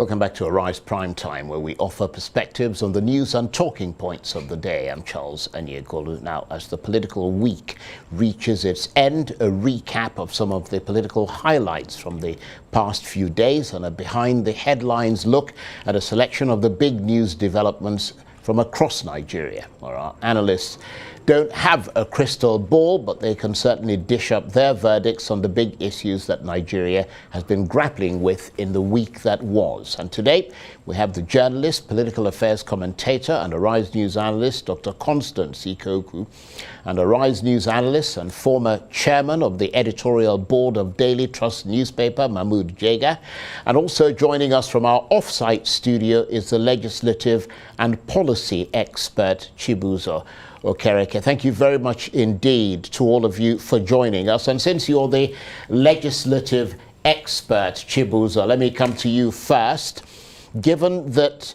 Welcome back to Arise Prime Time, where we offer perspectives on the news and talking points of the day. I'm Charles Anyegolu. Now, as the political week reaches its end, a recap of some of the political highlights from the past few days and a behind-the-headlines look at a selection of the big news developments from across Nigeria, where our analysts don't have a crystal ball, but they can certainly dish up their verdicts on the big issues that Nigeria has been grappling with in the week that was. And today, we have the journalist, political affairs commentator, and Arise News analyst, Dr. Constance Ikoku, and Arise News analyst and former chairman of the editorial board of Daily Trust newspaper, Mahmood Jega. And also joining us from our off-site studio is the legislative and policy expert, Chibuzo Okereke. Thank you very much indeed to all of you for joining us. And since you're the legislative expert, Chibuzo, let me come to you first. Given that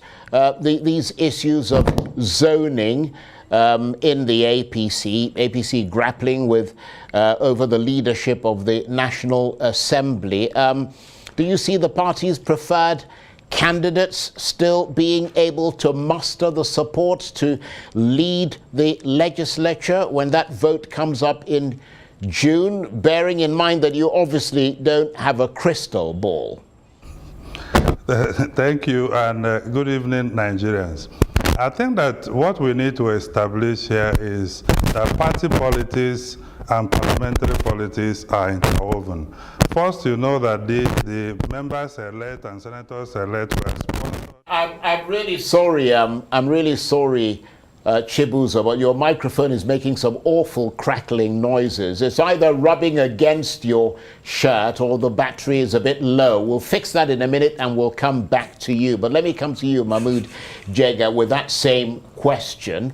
these issues of zoning in the APC grappling with over the leadership of the National Assembly, do you see the party's preferred candidates still being able to muster the support to lead the legislature when that vote comes up in June, bearing in mind that you obviously don't have a crystal ball? Thank you, and good evening, Nigerians. I think that what we need to establish here is that party politics and parliamentary politics are interwoven. First, you know that the members elect and senators elect were sponsored. I'm really sorry. Chibuzo, but your microphone is making some awful crackling noises. It's either rubbing against your shirt or the battery is a bit low. We'll fix that in a minute and we'll come back to you. But let me come to you, Mahmood Jega, with that same question.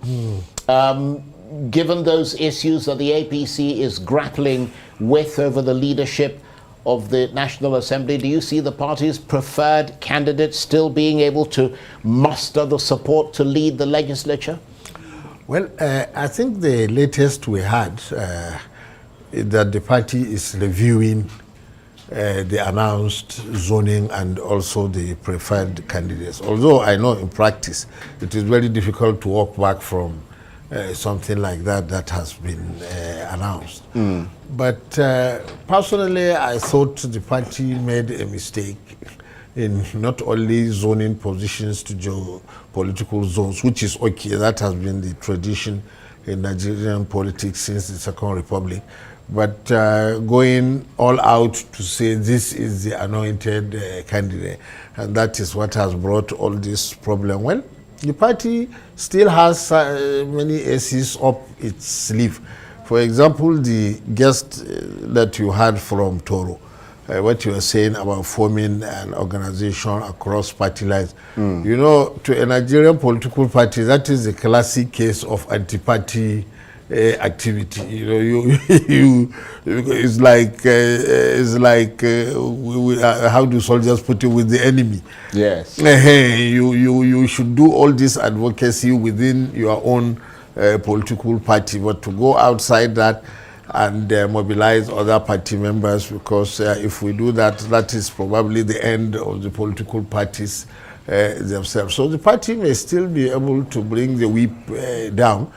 Given those issues that the APC is grappling with over the leadership of the National Assembly, do you see the party's preferred candidate still being able to muster the support to lead the legislature? Well, I think the latest we had is that the party is reviewing the announced zoning and also the preferred candidates. Although I know in practice it is very difficult to walk back from something like that has been announced. But personally, I thought the party made a mistake in not only zoning positions to geopolitical zones, which is okay, that has been the tradition in Nigerian politics since the Second Republic, but going all out to say this is the anointed candidate, and that is what has brought all this problem. Well, the party still has many aces up its sleeve. For example, the guest that you had from Toro, what you were saying about forming an organization across party lines. You know, to a Nigerian political party, that is a classic case of anti-party activity. You know, it's like how do soldiers put it, with the enemy? Yes. You should do all this advocacy within your own political party, but to go outside that and mobilize other party members, because if we do that, that is probably the end of the political parties themselves. So the party may still be able to bring the whip down,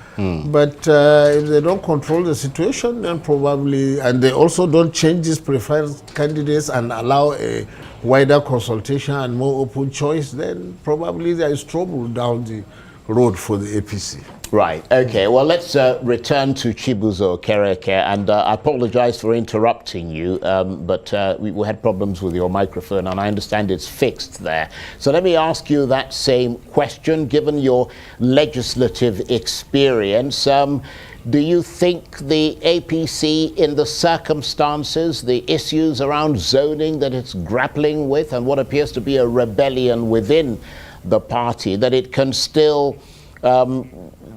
but if they don't control the situation, then probably, and they also don't change these preferred candidates and allow a wider consultation and more open choice, then probably there is trouble down the road for the APC. Right. Okay. Well, let's return to Chibuzo Okereke, and I apologize for interrupting you, but we had problems with your microphone, and I understand it's fixed there. So let me ask you that same question. Given your legislative experience, do you think the APC, in the circumstances, the issues around zoning that it's grappling with, and what appears to be a rebellion within the party, that it can still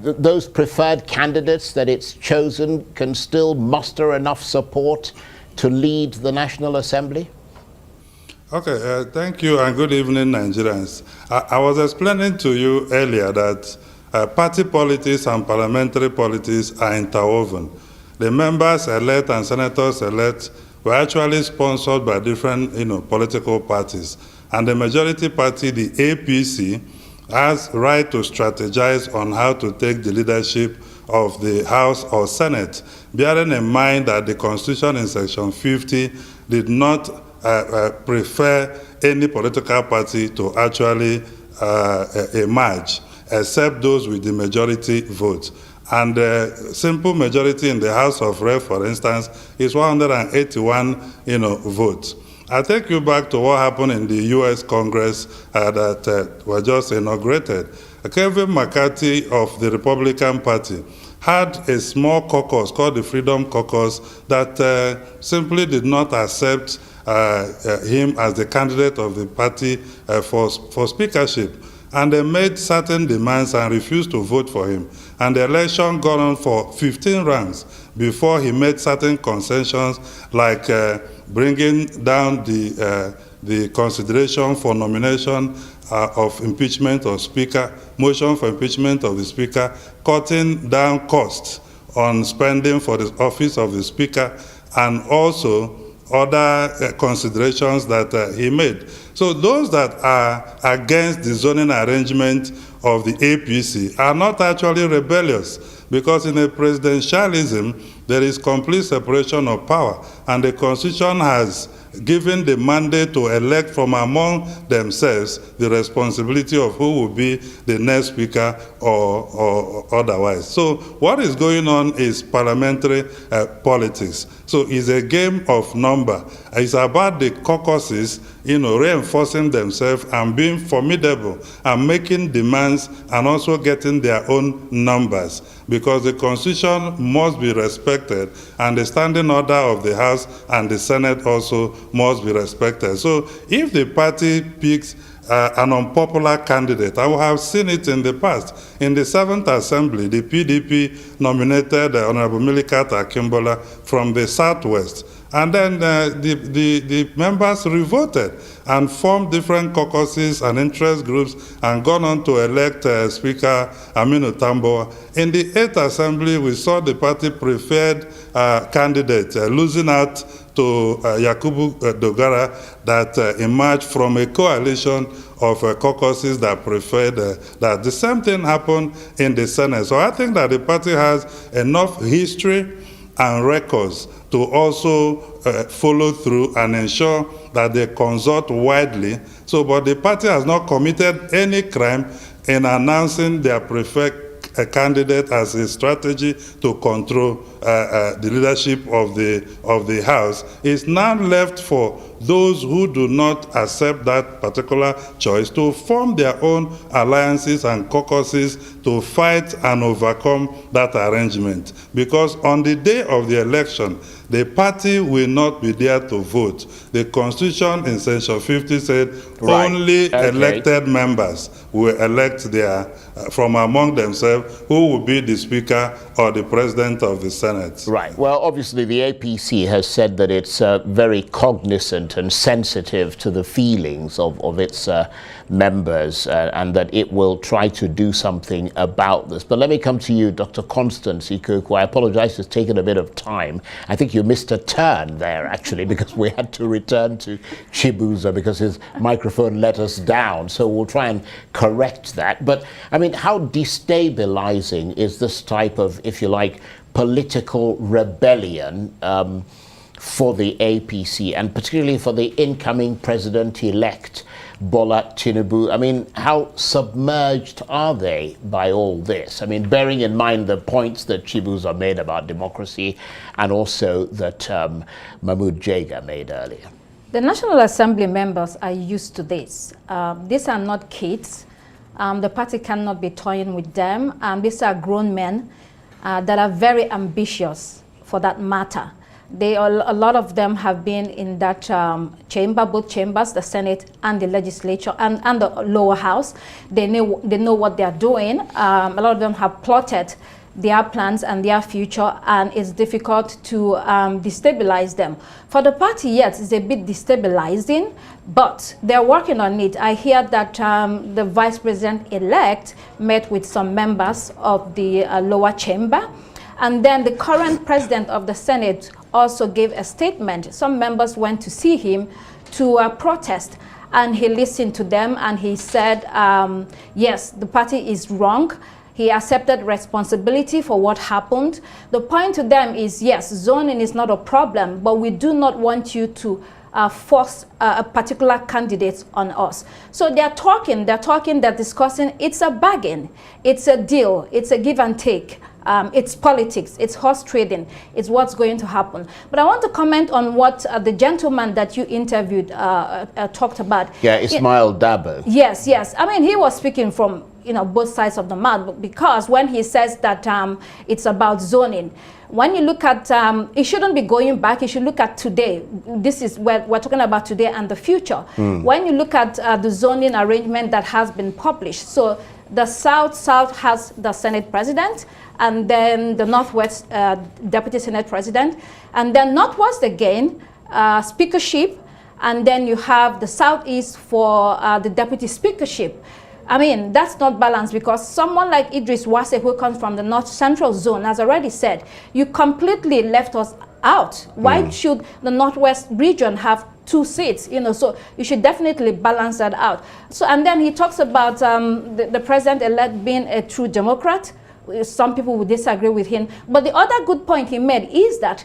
those preferred candidates that it's chosen can still muster enough support to lead the National Assembly? Okay, thank you and good evening, Nigerians. I was explaining to you earlier that party politics and parliamentary politics are interwoven. The members elect and senators elect were actually sponsored by different political parties. And the majority party, the APC, has right to strategize on how to take the leadership of the House or Senate, bearing in mind that the Constitution in Section 50 did not prefer any political party to actually emerge, except those with the majority vote. And the simple majority in the House of Rep, for instance, is 181 votes. I take you back to what happened in the U.S. Congress that was just inaugurated. Kevin McCarthy of the Republican Party had a small caucus called the Freedom Caucus that simply did not accept him as the candidate of the party for speakership. And they made certain demands and refused to vote for him. And the election got on for 15 rounds before he made certain concessions, like bringing down the consideration for nomination of impeachment of speaker, motion for impeachment of the speaker, cutting down costs on spending for the office of the speaker, and also other considerations that he made. So those that are against the zoning arrangement of the APC are not actually rebellious, because in a presidentialism, there is complete separation of power, and the Constitution has given the mandate to elect from among themselves the responsibility of who will be the next speaker or otherwise. So what is going on is parliamentary politics. So it's a game of number. It's about the caucuses, reinforcing themselves and being formidable and making demands and also getting their own numbers, because the Constitution must be respected and the standing order of the House and the Senate also must be respected. So if the party picks an unpopular candidate, I have seen it in the past. In the 7th Assembly, the PDP nominated Honorable Milikata Akimbola from the Southwest. And then the members revolted and formed different caucuses and interest groups and gone on to elect Speaker Aminu Tamboa. In the 8th Assembly, we saw the party preferred candidate losing out to Yakubu Dogara that emerged from a coalition of caucuses that preferred that. The same thing happened in the Senate. So I think that the party has enough history and records to also follow through and ensure that they consult widely. So, but the party has not committed any crime in announcing their preferred candidate as a strategy to control the leadership of the House. It's now left for those who do not accept that particular choice to form their own alliances and caucuses to fight and overcome that arrangement. Because on the day of the election, the party will not be there to vote. The Constitution in Section 50 said only elected members will elect from among themselves who will be the Speaker or the President of the Senate. Right. Well, obviously the APC has said that it's very cognizant and sensitive to the feelings of its members and that it will try to do something about this. But let me come to you, Dr. Constance Ikuku. I apologize, it's taken a bit of time. I think you missed a turn there, actually, because we had to return to Chibuzo because his microphone let us down. So we'll try and correct that. But, I mean, how destabilizing is this type of, if you like, political rebellion for the APC, and particularly for the incoming president-elect Bola Tinubu? I mean, how submerged are they by all this? I mean, bearing in mind the points that Chibuzo made about democracy and also that Mahmoud Jega made earlier. The National Assembly members are used to this. These are not kids. The party cannot be toying with them. These are grown men that are very ambitious, for that matter. A lot of them have been in that chamber, both chambers, the Senate and the legislature and the lower house. They know what they are doing. A lot of them have plotted their plans and their future, and it's difficult to destabilize them. For the party, yes, it's a bit destabilizing, but they're working on it. I hear that the vice president-elect met with some members of the lower chamber, and then the current president of the Senate also gave a statement. Some members went to see him to protest. and he listened to them, and he said, yes, the party is wrong. He accepted responsibility for what happened. The point to them is, yes, zoning is not a problem, but we do not want you to force a particular candidate on us. So they're talking, they're discussing. It's a bargain, it's a deal, it's a give and take. It's politics, it's horse trading, it's what's going to happen. But I want to comment on what the gentleman that you interviewed talked about. Yeah, Ismail Dabo. Yes, yes. I mean, he was speaking from, you know, both sides of the mouth, because when he says that it's about zoning, when you look at, it shouldn't be going back, you should look at today. This is where we're talking about today and the future. When you look at the zoning arrangement that has been published, so the South has the Senate President, and then the Northwest Deputy Senate President, and then Northwest again, Speakership, and then you have the Southeast for the Deputy Speakership. I mean, that's not balanced, because someone like Idris Wase, who comes from the North Central Zone, has already said, you completely left us out. Why should the Northwest region have 2 seats? You know, so you should definitely balance that out. So, and then he talks about the president-elect being a true Democrat. Some people would disagree with him. But the other good point he made is that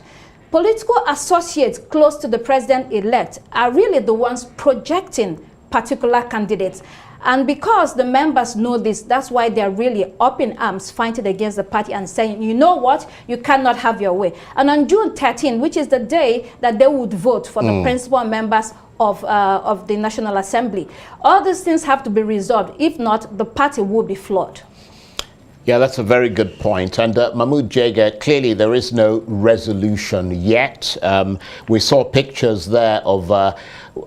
political associates close to the president-elect are really the ones projecting particular candidates. And because the members know this, that's why they're really up in arms fighting against the party and saying, you know what, you cannot have your way. And on June 13, which is the day that they would vote for the principal members of the National Assembly, all these things have to be resolved. If not, the party will be flawed. Yeah, that's a very good point. And Mahmoud Jega, clearly there is no resolution yet. We saw pictures there of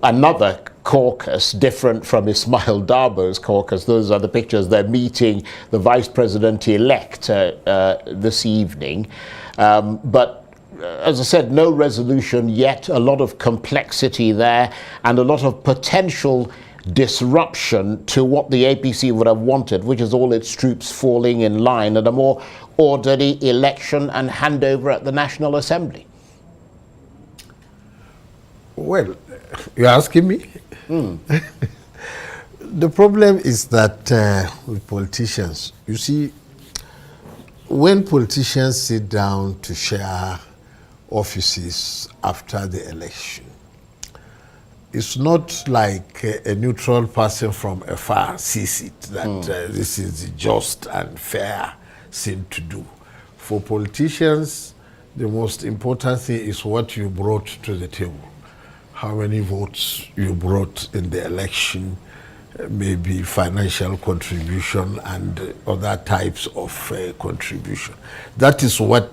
another caucus different from Ismail Dabo's caucus. Those are the pictures. They're meeting the vice president-elect this evening. But as I said, no resolution yet, a lot of complexity there and a lot of potential disruption to what the APC would have wanted, which is all its troops falling in line and a more orderly election and handover at the National Assembly. Well, you're asking me? The problem is that with politicians, you see, when politicians sit down to share offices after the election, it's not like a neutral person from afar sees it, that this is the just and fair thing to do. For politicians, the most important thing is what you brought to the table. How many votes you brought in the election, maybe financial contribution and other types of contribution. That is what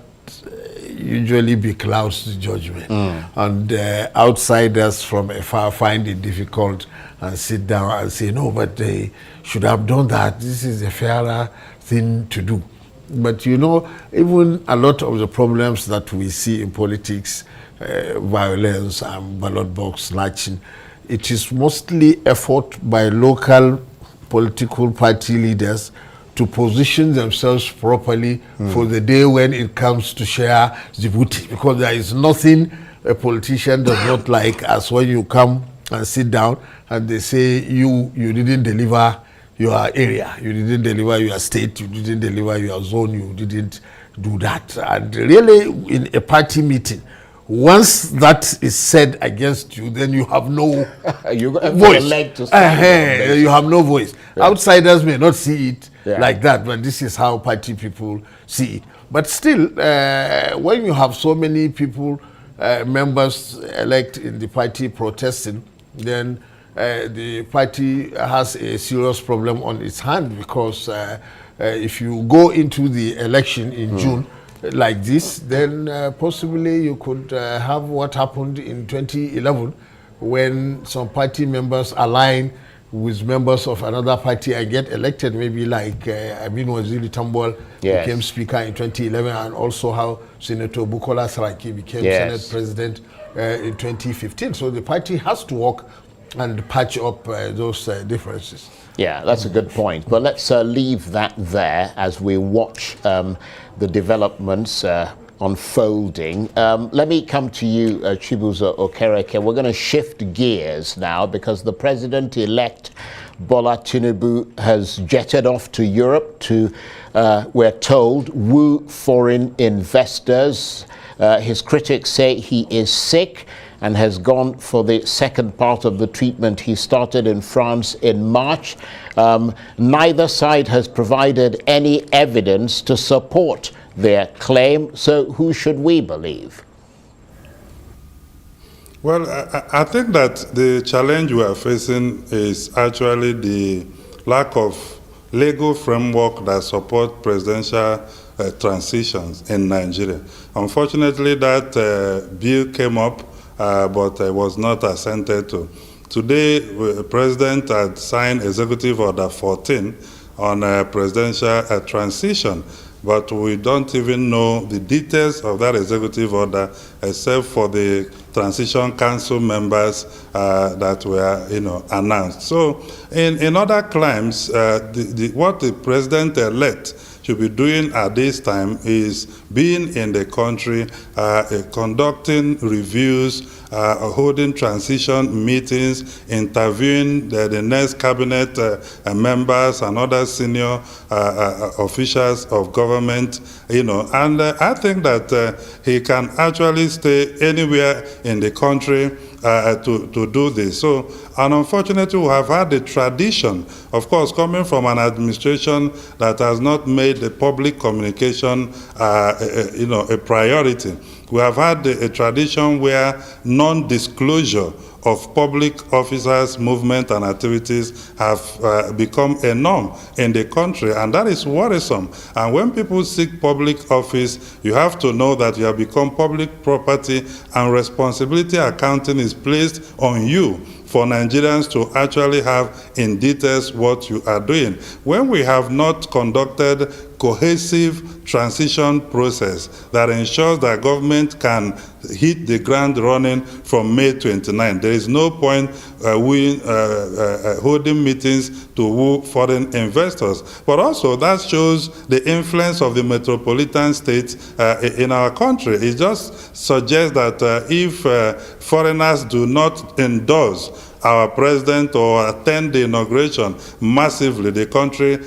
usually beclouds the judgment. And outsiders from afar find it difficult and sit down and say, no, but they should have done that. This is a fairer thing to do. But you know, even a lot of the problems that we see in politics, violence and ballot box snatching, it is mostly effort by local political party leaders to position themselves properly for the day when it comes to share the booty. Because there is nothing a politician does not like as when you come and sit down and they say you didn't deliver your area, you didn't deliver your state, you didn't deliver your zone, you didn't do that. And really, in a party meeting, once that is said against you, then you have no voice. You have no voice. Yeah. Outsiders may not see it like that, but this is how party people see it. But still, when you have so many people, members elect in the party protesting, then the party has a serious problem on its hand, because if you go into the election in June like this, then possibly you could have what happened in 2011 when some party members align with members of another party and get elected, maybe like Amin Waziri Tambol became speaker in 2011, and also how Senator Bukola Saraki became Senate president in 2015. So the party has to work and patch up those differences. Yeah, that's a good point. But let's leave that there as we watch the developments unfolding. Let me come to you, Chibuzo Okereke. We're going to shift gears now because the president-elect Bola Tinubu has jetted off to Europe to, we're told, woo foreign investors. His critics say he is sick and has gone for the second part of the treatment he started in France in March. Neither side has provided any evidence to support their claim, so who should we believe? Well, I think that the challenge we are facing is actually the lack of legal framework that support presidential transitions in Nigeria. Unfortunately, that bill came up, but was not assented to. Today, the President had signed Executive Order 14 on presidential transition, but we don't even know the details of that Executive Order except for the Transition Council members that were, announced. So, in other claims, what the President-elect should be doing at this time is being in the country, conducting reviews, holding transition meetings, interviewing the next cabinet members and other senior officials of government, and I think that he can actually stay anywhere in the country to do this. So, and unfortunately, we have had the tradition, of course, coming from an administration that has not made the public communication, a priority. We have had a tradition where non-disclosure of public officers' movement and activities have become a norm in the country, and that is worrisome. And when people seek public office, you have to know that you have become public property, and responsibility accounting is placed on you for Nigerians to actually have in details what you are doing. When we have not conducted cohesive transition process that ensures that government can hit the ground running from May 29, there is no point holding meetings to woo foreign investors. But also that shows the influence of the metropolitan states in our country. It just suggests that if foreigners do not endorse our president or attend the inauguration massively, the country,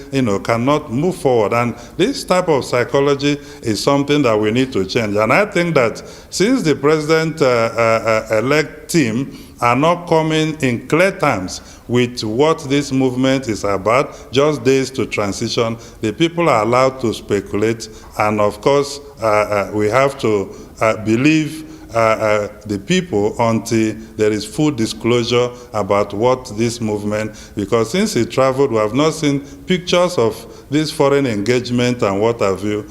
cannot move forward. And this type of psychology is something that we need to change. And I think that since the president-elect team are not coming in clear terms with what this movement is about, just days to transition, the people are allowed to speculate. And of course, we have to believe the people until there is full disclosure about what this movement, because since he traveled, we have not seen pictures of this foreign engagement and what have you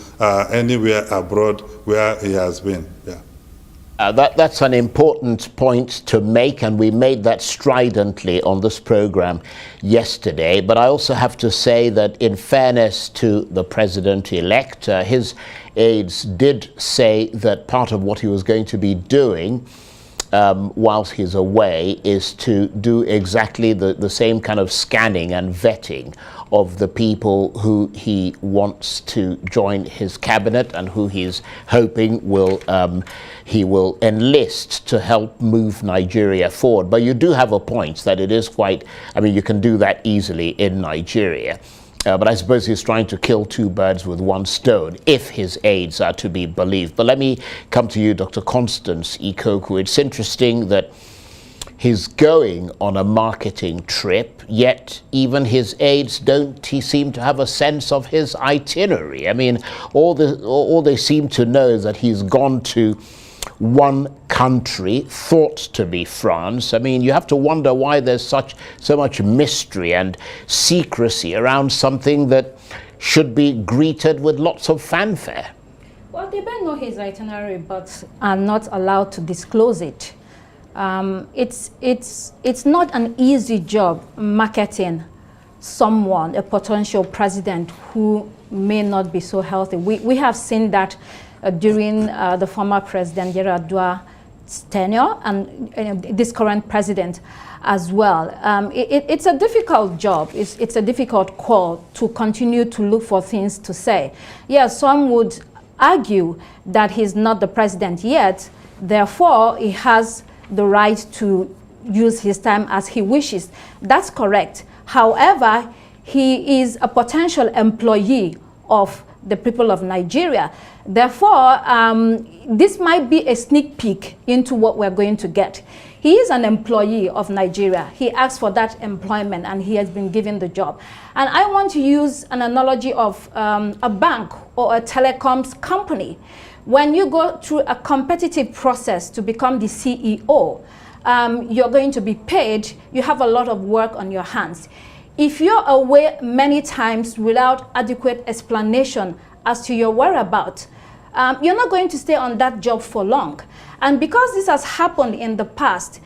anywhere abroad where he has been. Yeah. That's an important point to make, and we made that stridently on this program yesterday. But I also have to say that in fairness to the president-elect, his aides did say that part of what he was going to be doing whilst he's away is to do exactly the same kind of scanning and vetting of the people who he wants to join his cabinet and who he's hoping he will enlist to help move Nigeria forward. But you do have a point that it is quite, you can do that easily in Nigeria. But I suppose he's trying to kill two birds with one stone, if his aides are to be believed. But let me come to you, Dr. Constance Ikoku. It's interesting that he's going on a marketing trip, yet even his aides don't seem to have a sense of his itinerary. All they seem to know is that he's gone to one country thought to be France. You have to wonder why there's so much mystery and secrecy around something that should be greeted with lots of fanfare. Well, they may know his itinerary, but are not allowed to disclose it. It's not an easy job marketing someone, a potential president who may not be so healthy. We have seen that during the former president Yar'Adua's tenure and this current president as well. It's a difficult job. It's a difficult call to continue to look for things to say. Yeah, some would argue that he's not the president yet, therefore he has the right to use his time as he wishes. That's correct. However, he is a potential employee of the people of Nigeria. Therefore, this might be a sneak peek into what we're going to get. He is an employee of Nigeria. He asked for that employment and he has been given the job. And I want to use an analogy of a bank or a telecoms company. When you go through a competitive process to become the CEO, you're going to be paid. You have a lot of work on your hands. If you're away many times without adequate explanation as to your whereabouts, you're not going to stay on that job for long. And because this has happened in the past,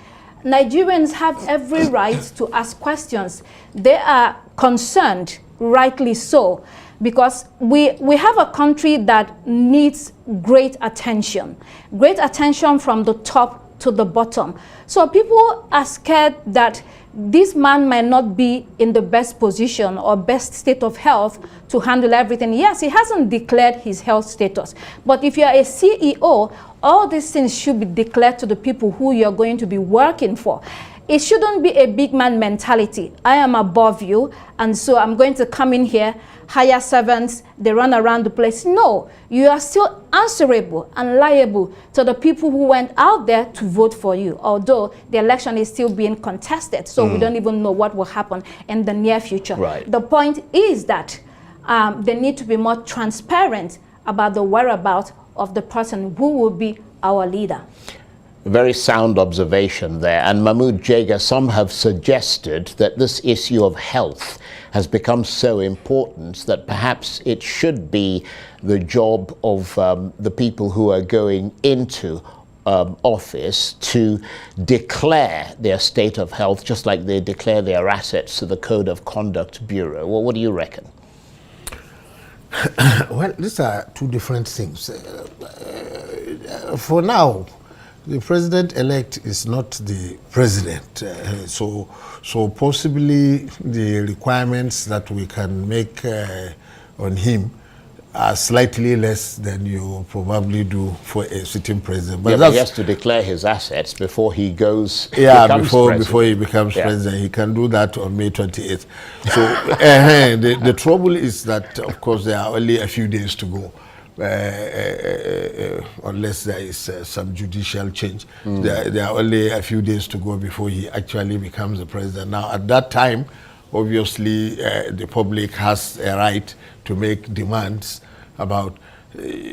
Nigerians have every right to ask questions. They are concerned, rightly so, because we have a country that needs great attention from the top to the bottom. So people are scared that this man might not be in the best position or best state of health to handle everything. Yes, he hasn't declared his health status. But if you are a CEO, all these things should be declared to the people who you're going to be working for. It shouldn't be a big man mentality. I am above you, and so I'm going to come in here, hire servants, they run around the place. No, you are still answerable and liable to the people who went out there to vote for you, although the election is still being contested, so we don't even know what will happen in the near future. Right. The point is that they need to be more transparent about the whereabouts of the person who will be our leader. Very sound observation there. And Mahmoud Jega, some have suggested that this issue of health has become so important that perhaps it should be the job of the people who are going into office to declare their state of health, just like they declare their assets to the Code of Conduct Bureau. Well, what do you reckon? Well, these are two different things. For now, the president-elect is not the president, so possibly the requirements that we can make on him are slightly less than you probably do for a sitting president. But he has to declare his assets before he goes. Before he becomes president, he can do that on May 28th. So the trouble is that, of course, there are only a few days to go. Unless there is some judicial change. There are only a few days to go before he actually becomes the president. Now, at that time, obviously, the public has a right to make demands about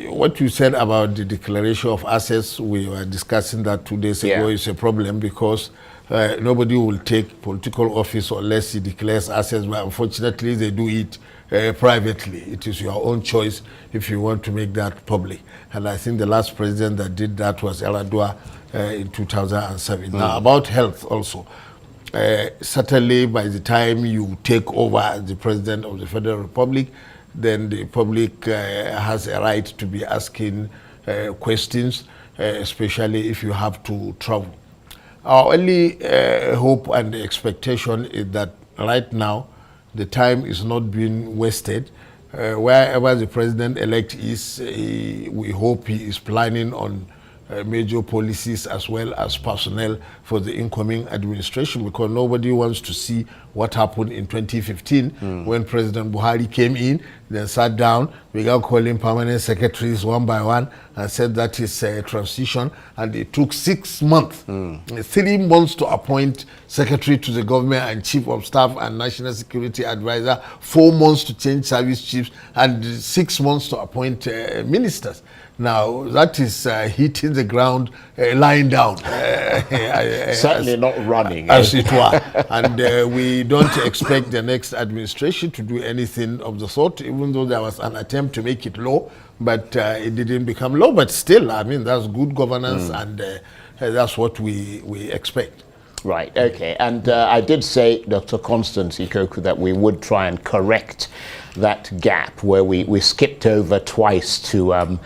what you said about the declaration of assets. We were discussing that 2 days ago. Is a problem because nobody will take political office unless he declares assets, but unfortunately, they do it privately. It is your own choice if you want to make that public. And I think the last president that did that was Eladua in 2007. Now, about health also. Certainly, by the time you take over as the president of the Federal Republic, then the public has a right to be asking questions, especially if you have to travel. Our only hope and expectation is that right now, the time is not being wasted. Wherever the president-elect is, we hope he is planning on major policies as well as personnel for the incoming administration, because nobody wants to see what happened in 2015 when President Buhari came in, then sat down, began calling permanent secretaries one by one and said that is a transition, and it took 6 months, 3 months to appoint secretary to the government and chief of staff and national security advisor, 4 months to change service chiefs, and 6 months to appoint ministers. Now, that is hitting the ground, lying down. Certainly not running. As it were. And we don't expect the next administration to do anything of the sort, even though there was an attempt to make it law, but it didn't become law. But still, I mean, that's good governance, and that's what we expect. Right, okay. And I did say, Dr. Constance Ikoku, that we would try and correct that gap where we skipped over twice to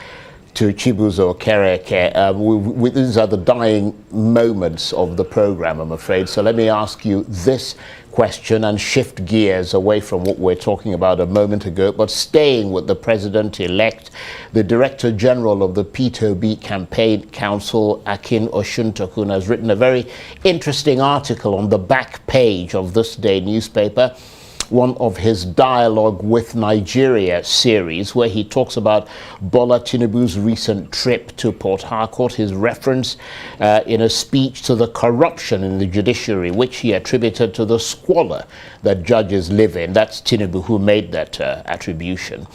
to Chibuzo Okereke. These are the dying moments of the program, I'm afraid. So let me ask you this question and shift gears away from what we're talking about a moment ago, but staying with the president-elect. The Director General of the P2B Campaign Council, Akin Osuntokun, has written a very interesting article on the back page of this day newspaper, one of his Dialogue with Nigeria series, where he talks about Bola Tinubu's recent trip to Port Harcourt, his reference in a speech to the corruption in the judiciary, which he attributed to the squalor that judges live in. That's Tinubu who made that attribution.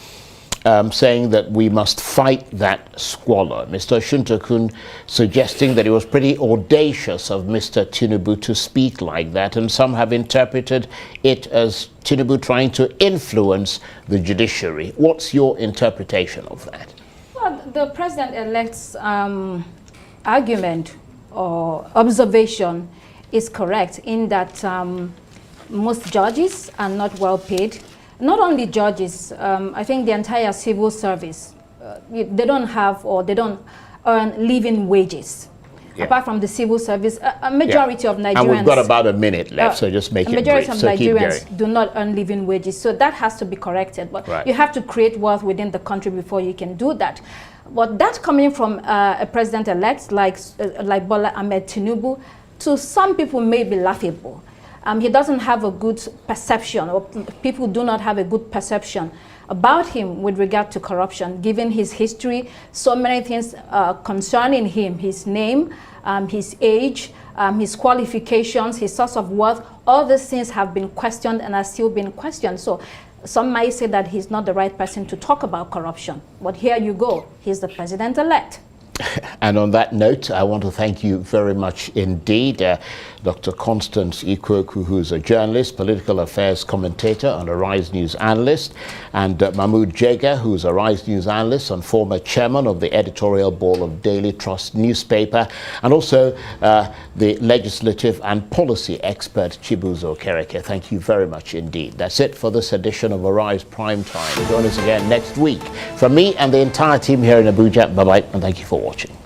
Saying that we must fight that squalor. Mr. Osuntokun suggesting that it was pretty audacious of Mr. Tinubu to speak like that, and some have interpreted it as Tinubu trying to influence the judiciary. What's your interpretation of that? Well, the president-elect's argument or observation is correct in that most judges are not well paid. Not only judges, I think the entire civil service, they don't have or they don't earn living wages. Yeah. Apart from the civil service, a majority of Nigerians... And we've got about a minute left, so just make it brief. A majority of Nigerians do not earn living wages, so that has to be corrected. But you have to create wealth within the country before you can do that. But that coming from a president-elect like Bola Ahmed Tinubu, to some people may be laughable. He doesn't have a good perception, or people do not have a good perception about him with regard to corruption, given his history, so many things concerning him, his name, his age, his qualifications, his source of wealth. All these things have been questioned and are still being questioned. So some might say that he's not the right person to talk about corruption. But here you go, he's the president-elect. And on that note, I want to thank you very much indeed, Dr. Constance Ikweku, who's a journalist, political affairs commentator and a Rise News analyst, and Mahmood Jega, who's a Rise News analyst and former chairman of the editorial board of Daily Trust newspaper, and also the legislative and policy expert, Chibuzo Okereke. Thank you very much indeed. That's it for this edition of Arise Prime Time. Join us again next week. From me and the entire team here in Abuja, bye-bye, and thank you for watching.